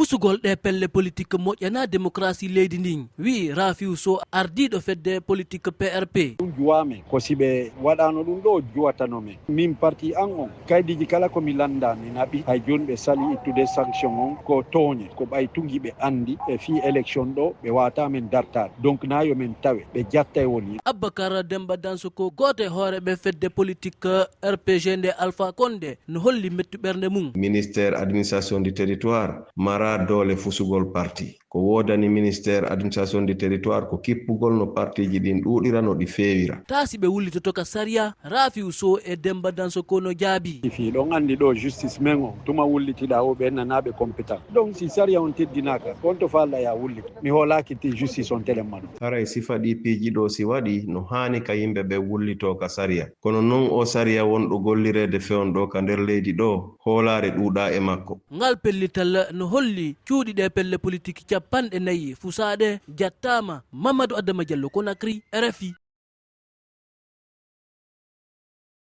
fusugol ɗe pelle politique moƴƴana démocratie leydi ndin wi Rafiu Sow ardiɗo fedde politique PRP. ɗum juwame ko siɓe waɗano ɗum ɗo juwatanomen min parti an on kaydiji kala komi landa mi naɓi hay joni ɓe sali ittude sanction on ko toñe ko ɓay tungi ɓe andi e fi élection ɗo ɓe wata men dartade donc nayo men tawe ɓe jatta e woni. Aboubacar Demba Dansoko goto e hooreɓe fedde politique RPG nde Alpha Condé no holli mettu ɓernde mum. Ministère administration du territoire mara doole fusugol parti ko wodani ministère administration du territoire ko kippugol no partiji ɗin ɗuɗira no ɗi feewira. Taasi ɓe wullitoto ka sariya Rafiu Sow e Demba Dansoko no jaabi. Fi ɗon andi ɗo justice men on tuma wullitiɗa o ɓe nanaɓe compétent donc si sariya on teddinaka on to falla ya wullito mi holaki ti justice on telemman. Haray sifa ɗi piiji ɗo si waɗi no hani ka yimɓe ɓe wullito ka sariya kono non o sariya wonɗo gollirede fewn ɗo ka nder leydi ɗo hoolare ɗuuɗa e makko. Ngal pellital no holli cuuɗi ɗe pelle politique capanɗe 4 fusaɗe jattama. Mamadou Adama Diallo, Conakry, RFI.